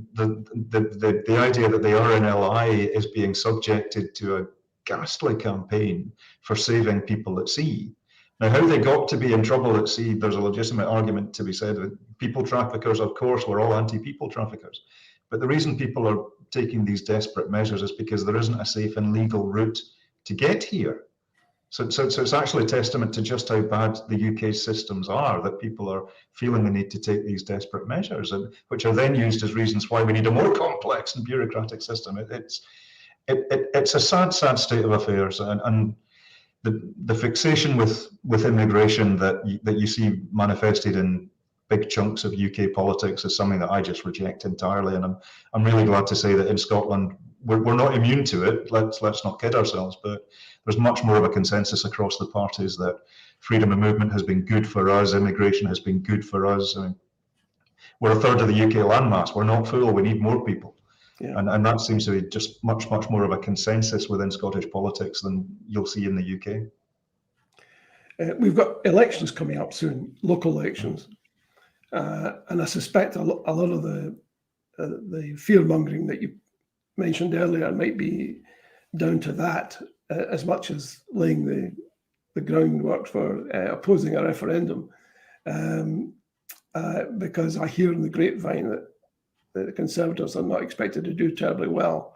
idea that the RNLI is being subjected to a ghastly campaign for saving people at sea. Now, how they got to be in trouble at sea, there's a legitimate argument to be said that people traffickers, of course, we're all anti-people traffickers. But the reason people are taking these desperate measures is because there isn't a safe and legal route to get here. So it's actually a testament to just how bad the UK's systems are that people are feeling the need to take these desperate measures, and which are then used as reasons why we need a more complex and bureaucratic system. It's a sad state of affairs, and the fixation with immigration that you see manifested in big chunks of UK politics is something that I just reject entirely. And I'm really glad to say that in Scotland we're not immune to it. Let's not kid ourselves, but there's much more of a consensus across the parties that freedom of movement has been good for us, immigration has been good for us. I mean, we're a third of the UK landmass. We're not full. We need more people. Yeah. And that seems to be just much more of a consensus within Scottish politics than you'll see in the UK. We've got elections coming up soon, local elections. And I suspect a lot of the fear-mongering that you mentioned earlier might be down to that, as much as laying the groundwork for opposing a referendum. Because I hear in the grapevine that the Conservatives are not expected to do terribly well.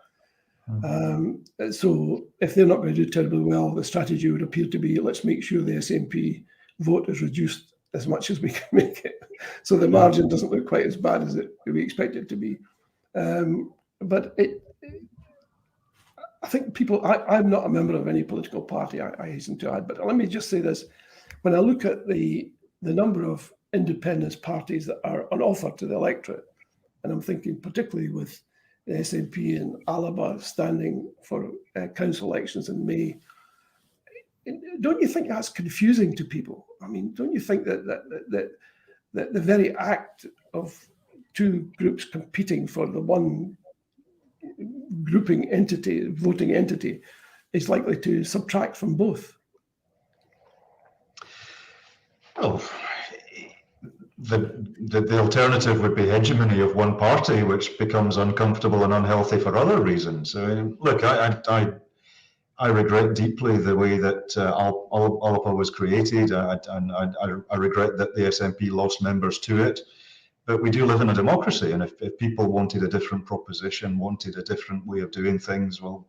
So if they're not going to do terribly well, the strategy would appear to be, let's make sure the SNP vote is reduced as much as we can make it, so the margin doesn't look quite as bad as we expect it to be. But I think people, I'm not a member of any political party, I hasten to add, but let me just say this. When I look at the number of independence parties that are on offer to the electorate, and I'm thinking particularly with the SNP and Alaba standing for council elections in May, don't you think that's confusing to people? I mean, don't you think that the very act of two groups competing for the one grouping entity, voting entity, is likely to subtract from both? Well, the alternative would be hegemony of one party, which becomes uncomfortable and unhealthy for other reasons. Look, I regret deeply the way that Alba was created, and I regret that the SNP lost members to it. But we do live in a democracy, and if people wanted a different proposition, wanted a different way of doing things, well,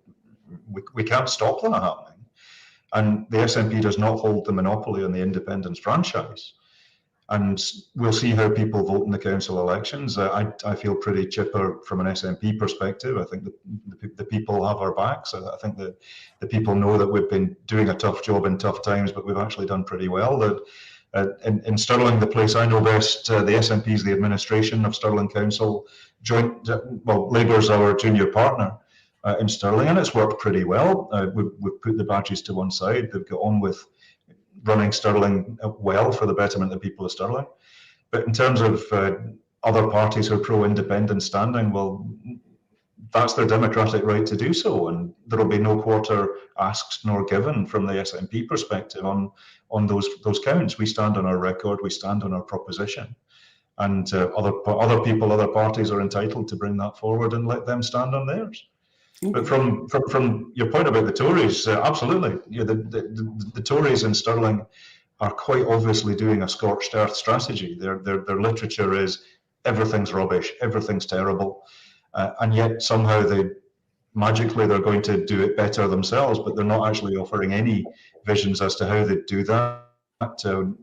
we can't stop that happening. And the SNP does not hold the monopoly on the independence franchise. And we'll see how people vote in the council elections. I feel pretty chipper from an SNP perspective. I think the people have our backs. I think that the people know that we've been doing a tough job in tough times, but we've actually done pretty well. That in Stirling, the place I know best, the SNP is the administration of Stirling Council. Labour's our junior partner in Stirling, and it's worked pretty well. We've put the badges to one side. They've got on with running Stirling well for the betterment of the people of Stirling. But in terms of other parties who are pro-independence standing, well, that's their democratic right to do so, and there will be no quarter asked nor given from the SNP perspective on those counts. We stand on our record, we stand on our proposition, and other people, other parties are entitled to bring that forward and let them stand on theirs. But from your point about the Tories, absolutely, the Tories in Stirling are quite obviously doing a scorched earth strategy. Their literature is everything's rubbish, everything's terrible. And yet somehow they're going to do it better themselves, but they're not actually offering any visions as to how they do that.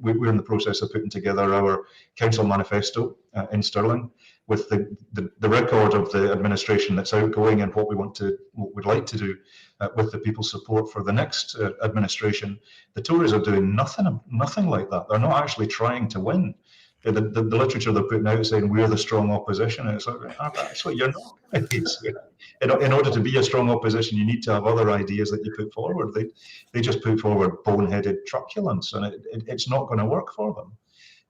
We're in the process of putting together our council manifesto in Stirling with the record of the administration that's outgoing and what we'd like to do with the people's support for the next administration. The Tories are doing nothing like that. They're not actually trying to win. The literature they're putting out is saying we're the strong opposition, and it's like, actually you're not. In order to be a strong opposition, you need to have other ideas that you put forward. They just put forward boneheaded truculence, and it's not going to work for them.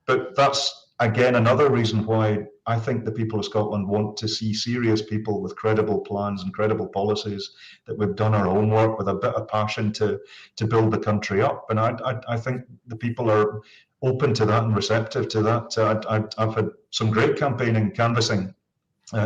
But that's again another reason why I think the people of Scotland want to see serious people with credible plans and credible policies, that we've done our own work with a bit of passion to build the country up. And I think the people are open to that and receptive to that. I've had some great campaigning, canvassing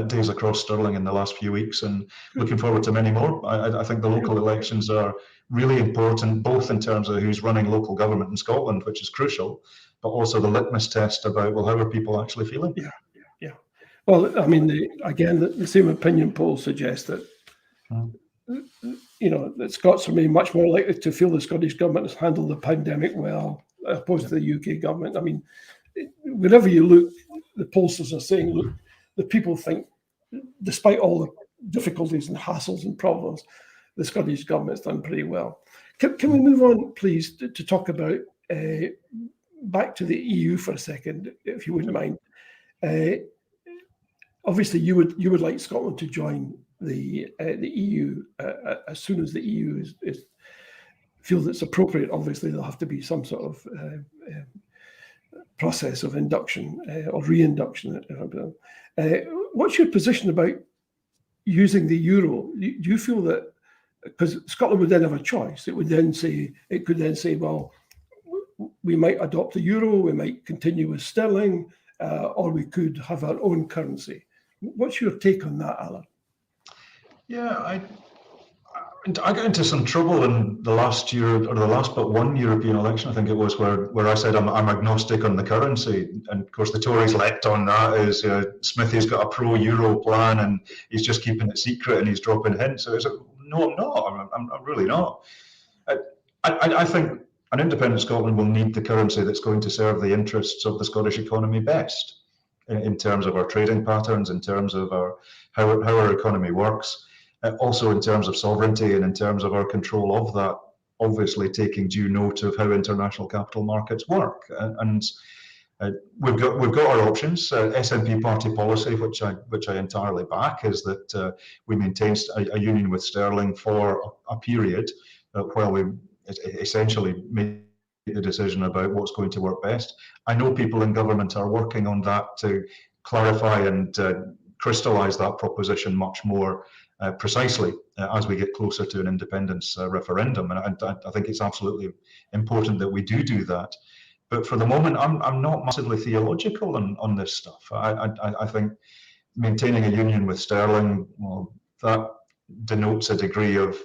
days across Stirling in the last few weeks, and looking forward to many more. I think the local elections are really important, both in terms of who's running local government in Scotland, which is crucial, but also the litmus test about, well, how are people actually feeling? Yeah. Well, I mean, the same opinion polls suggest that, that Scots remain much more likely to feel the Scottish government has handled the pandemic well, as opposed to the UK government. I mean, wherever you look, the pollsters are saying, look, the people think, despite all the difficulties and hassles and problems, the Scottish government's done pretty well. Can we move on, please, to talk about back to the EU for a second, if you wouldn't mind? Obviously, you would like Scotland to join the EU as soon as the EU feels it's appropriate. Obviously, there'll have to be some sort of process of induction or reinduction. What's your position about using the euro? Do you feel that, because Scotland would then have a choice, it could then say, well, we might adopt the euro, we might continue with sterling, or we could have our own currency. What's your take on that, Alyn? Yeah, I got into some trouble in the last year, or the last but one European election, I think it was, where I said I'm agnostic on the currency. And of course, the Tories leapt on that as Smithy's got a pro-euro plan and he's just keeping it secret and he's dropping hints. So I said, no, I'm not. I'm really not. I think an independent Scotland will need the currency that's going to serve the interests of the Scottish economy best, in terms of our trading patterns, in terms of how our economy works. Also in terms of sovereignty and in terms of our control of that, obviously taking due note of how international capital markets work. And we've got our options. SNP party policy, which I entirely back, is that we maintain a union with Stirling for a period while we essentially make the decision about what's going to work best. I know people in government are working on that to clarify and crystallise that proposition much more precisely as we get closer to an independence referendum, and I think it's absolutely important that we do that. But for the moment, I'm not massively theological on this stuff. I think maintaining a union with Stirling, well, that denotes a degree of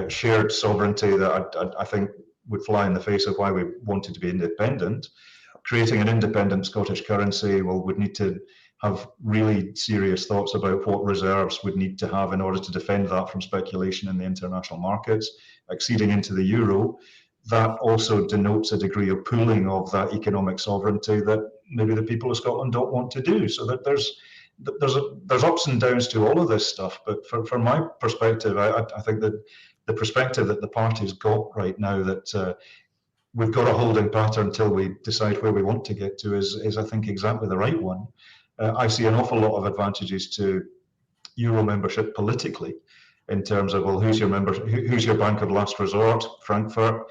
shared sovereignty that I think would fly in the face of why we wanted to be independent. Creating an independent Scottish currency, well, would need to have really serious thoughts about what reserves would need to have in order to defend that from speculation in the international markets. Acceding into the euro, that also denotes a degree of pooling of that economic sovereignty that maybe the people of Scotland don't want to do. So that there's ups and downs to all of this stuff. But from my perspective, I think that the perspective that the party's got right now, that we've got a holding pattern until we decide where we want to get to, is I think exactly the right one. I see an awful lot of advantages to euro membership politically, in terms of, well, who's your bank of last resort? Frankfurt.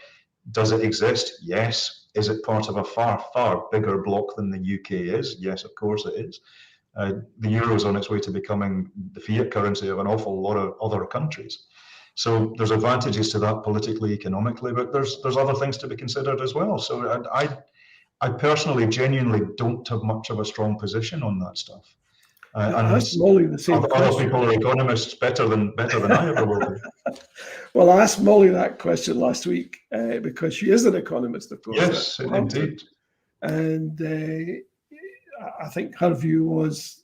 Does it exist? Yes. Is it part of a far, far bigger bloc than the UK is? Yes, of course it is. The euro is on its way to becoming the fiat currency of an awful lot of other countries. So there's advantages to that politically, economically, but there's other things to be considered as well. So I personally, genuinely don't have much of a strong position on that stuff. I asked Molly the same other question. people are economists better than I ever will be. Well, I asked Molly that question last week because she is an economist, of course. Yes, indeed. And I think her view was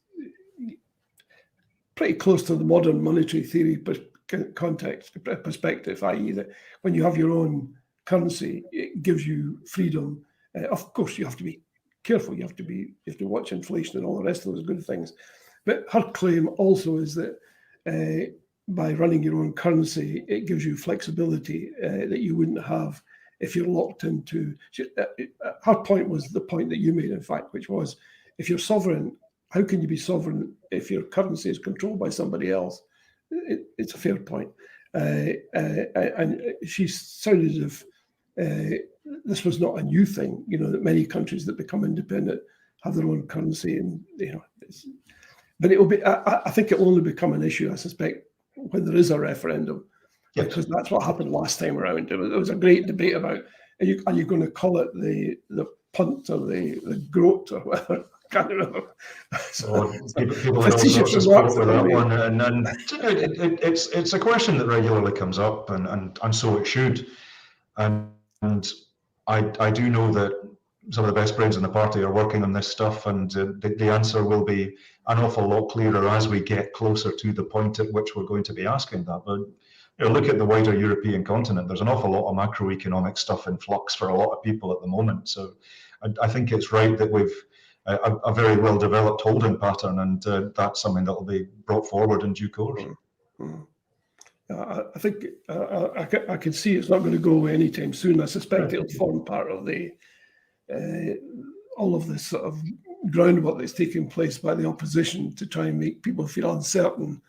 pretty close to the modern monetary theory perspective, i.e. that when you have your own currency, it gives you freedom. Of course, you have to be careful. You have to watch inflation and all the rest of those good things. But her claim also is that by running your own currency, it gives you flexibility that you wouldn't have if you're locked into. Her point was the point that you made, in fact, which was if you're sovereign, how can you be sovereign if your currency is controlled by somebody else? It's a fair point. And she sounded as if this was not a new thing, that many countries that become independent have their own currency, and but it will be. I think it will only become an issue, I suspect, when there is a referendum, yes. Because that's what happened last time around. There was a great debate about are you going to call it the punt or the groat or whatever. I can't remember. People had all sorts of sport with that one, and it's a question that regularly comes up, and so it should. And I do know that some of the best brains in the party are working on this stuff, and the answer will be an awful lot clearer as we get closer to the point at which we're going to be asking that. But look at the wider European continent. There's an awful lot of macroeconomic stuff in flux for a lot of people at the moment. So I think it's right that we've a very well developed holding pattern, and that's something that will be brought forward in due course. Mm-hmm. I think I can see it's not going to go away anytime soon. I suspect it'll form part of the all of this sort of groundwork that's taking place by the opposition to try and make people feel uncertain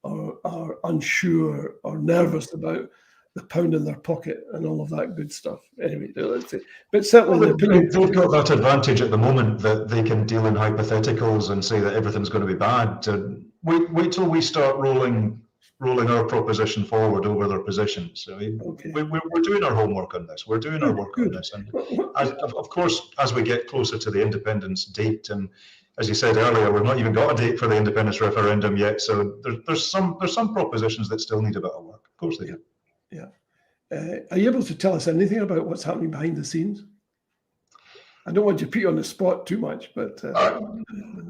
or unsure or nervous about the pound in their pocket and all of that good stuff. Anyway, let's see. But certainly they've got that advantage at the moment that they can deal in hypotheticals and say that everything's going to be bad. Wait till we start rolling our proposition forward over their position. So we're doing our homework on this. We're doing our work on this. And of course, as we get closer to the independence date, and as you said earlier, we've not even got a date for the independence referendum yet. So there's some propositions that still need a bit of work. Of course they do. Yeah. Are you able to tell us anything about what's happening behind the scenes? I don't want to put you on the spot too much, but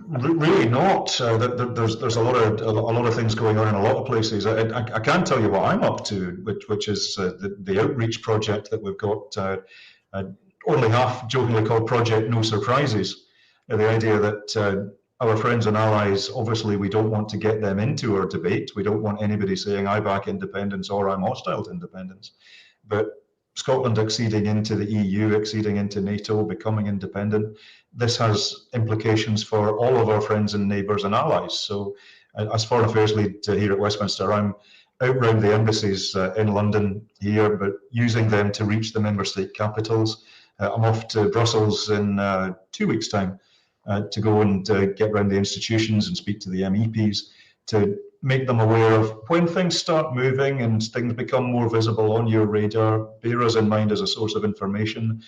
really not. There's a lot of things going on in a lot of places. I can tell you what I'm up to, which is the outreach project that we've got, only half jokingly called Project No Surprises. The idea that our friends and allies, obviously, we don't want to get them into our debate. We don't want anybody saying I back independence or I'm hostile to independence. But Scotland acceding into the EU, acceding into NATO, becoming independent, this has implications for all of our friends and neighbours and allies. So as Foreign Affairs Lead here at Westminster, I'm out round the embassies in London here, but using them to reach the member state capitals. I'm off to Brussels in 2 weeks' time to go and get around the institutions and speak to the MEPs to make them aware of when things start moving and things become more visible on your radar. Bear us in mind as a source of information.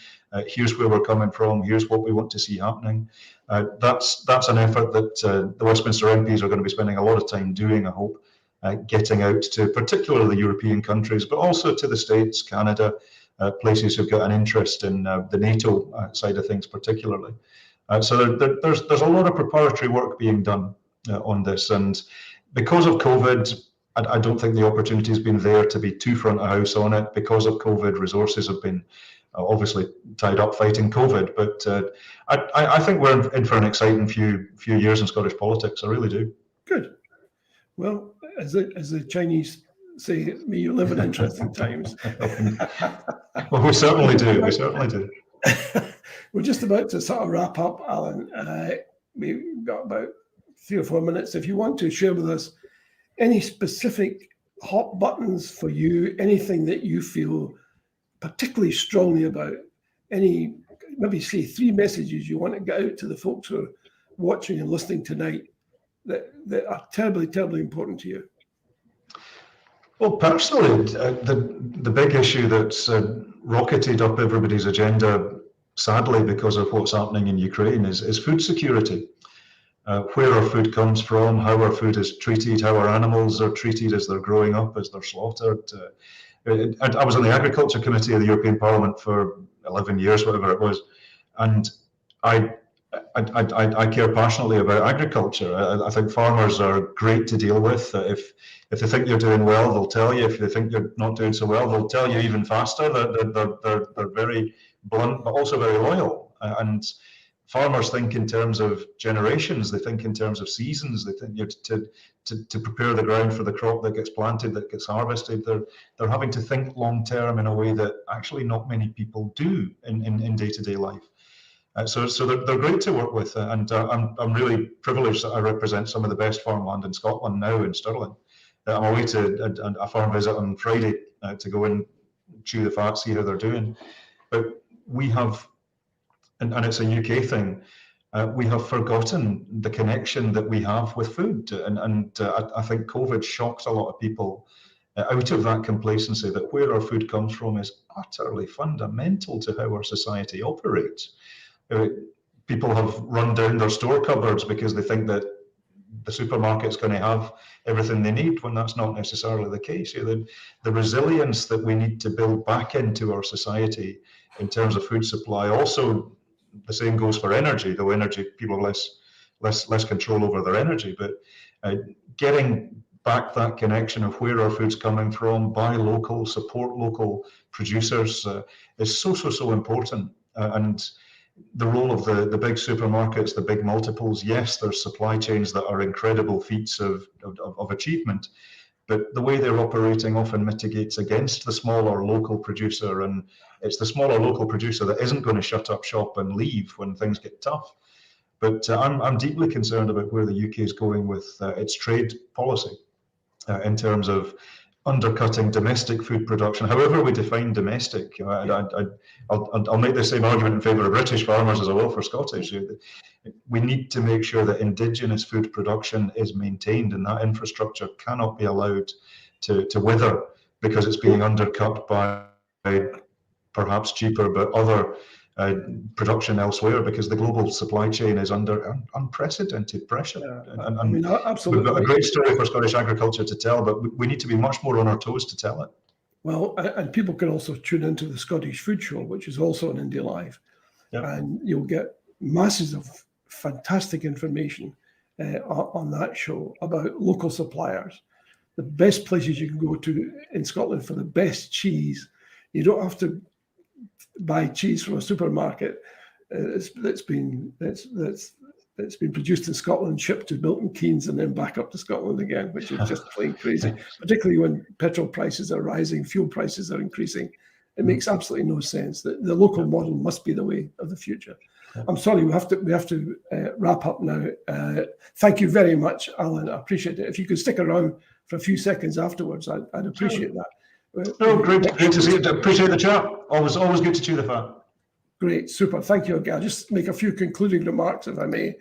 Here's where we're coming from. Here's what we want to see happening. That's an effort that the Westminster MPs are going to be spending a lot of time doing, I hope, getting out to particularly the European countries, but also to the States, Canada, places who've got an interest in the NATO side of things particularly. So there's a lot of preparatory work being done on this, and because of COVID, I don't think the opportunity has been there to be too front of house on it. Because of COVID, resources have been obviously tied up fighting COVID. But I think we're in for an exciting few years in Scottish politics. I really do. Good. Well, as the Chinese say, may you live in interesting times. Well, we certainly do. We certainly do. We're just about to sort of wrap up, Alyn. We've got about 3 or 4 minutes. If you want to share with us any specific hot buttons for you, anything that you feel particularly strongly about, any maybe say 3 messages you want to get out to the folks who are watching and listening tonight that are terribly, terribly important to you? Well, personally, the big issue that's rocketed up everybody's agenda, sadly, because of what's happening in Ukraine, is food security. Where our food comes from, how our food is treated, how our animals are treated as they're growing up, as they're slaughtered. I was on the Agriculture Committee of the European Parliament for 11 years, whatever it was, and I care passionately about agriculture. I think farmers are great to deal with. If they think you're doing well, they'll tell you. If they think you're not doing so well, they'll tell you even faster. They're very blunt, but also very loyal. And farmers think in terms of generations. They think in terms of seasons. They think to prepare the ground for the crop that gets planted, that gets harvested. They're having to think long term in a way that actually not many people do in day-to-day life. So they're great to work with, and I'm really privileged that I represent some of the best farmland in Scotland now in Stirling. I'm away to a farm visit on Friday to go and chew the fat, see how they're doing. But we have, and it's a UK thing, we have forgotten the connection that we have with food, and I think COVID shocked a lot of people out of that complacency that where our food comes from is utterly fundamental to how our society operates. People have run down their store cupboards because they think that the supermarket's going to have everything they need, when that's not necessarily the case. The resilience that we need to build back into our society in terms of food supply. Also, the same goes for energy, though energy, people have less control over their energy. But getting back that connection of where our food's coming from, buy local, support local producers is so important. And the role of the big supermarkets, the big multiples, yes, there's supply chains that are incredible feats of achievement, but the way they're operating often mitigates against the smaller local producer, and it's the smaller local producer that isn't going to shut up shop and leave when things get tough. But I'm deeply concerned about where the UK is going with its trade policy in terms of undercutting domestic food production, however we define domestic. I'll make the same argument in favour of British farmers as I will for Scottish. We need to make sure that indigenous food production is maintained, and that infrastructure cannot be allowed to wither because it's being undercut by perhaps cheaper but other production elsewhere, because the global supply chain is under unprecedented pressure. Yeah, absolutely. We've got a great story for Scottish agriculture to tell, but we need to be much more on our toes to tell it. Well, and people can also tune into the Scottish Food Show, which is also on Indie Live, and you'll get masses of fantastic information on that show about local suppliers, the best places you can go to in Scotland for the best cheese. You don't have to buy cheese from a supermarket that's been produced in Scotland, shipped to Milton Keynes, and then back up to Scotland again, which is just plain crazy. Particularly when petrol prices are rising, fuel prices are increasing. It makes absolutely no sense. The local model must be the way of the future. I'm sorry, we have to wrap up now. Thank you very much, Alyn. I appreciate it. If you could stick around for a few seconds afterwards, I'd appreciate that. Great to see you. Appreciate the chat. Always good to chew the fat. Great, super. Thank you again. I'll just make a few concluding remarks, if I may.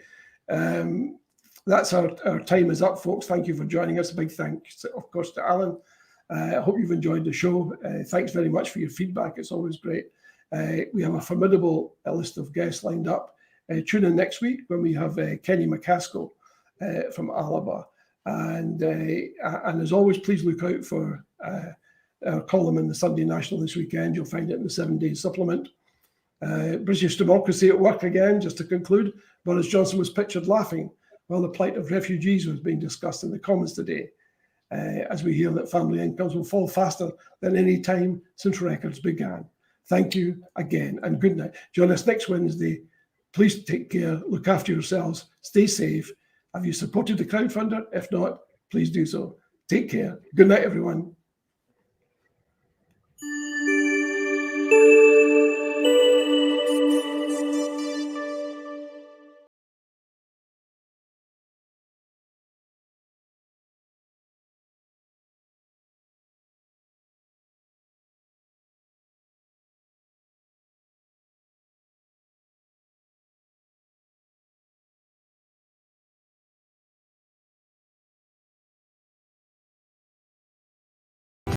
That's our time is up, folks. Thank you for joining us. A big thanks, of course, to Alyn. I hope you've enjoyed the show. Thanks very much for your feedback. It's always great. We have a formidable list of guests lined up. Tune in next week when we have Kenny McCaskill from Alaba. And as always, please look out for our column in the Sunday National this weekend. You'll find it in the 7-day supplement. British democracy at work again, just to conclude. Boris Johnson was pictured laughing while the plight of refugees was being discussed in the Commons today, as we hear that family incomes will fall faster than any time since records began. Thank you again, and good night. Join us next Wednesday. Please take care, look after yourselves, stay safe. Have you supported the crowdfunder? If not, please do so. Take care. Good night, everyone.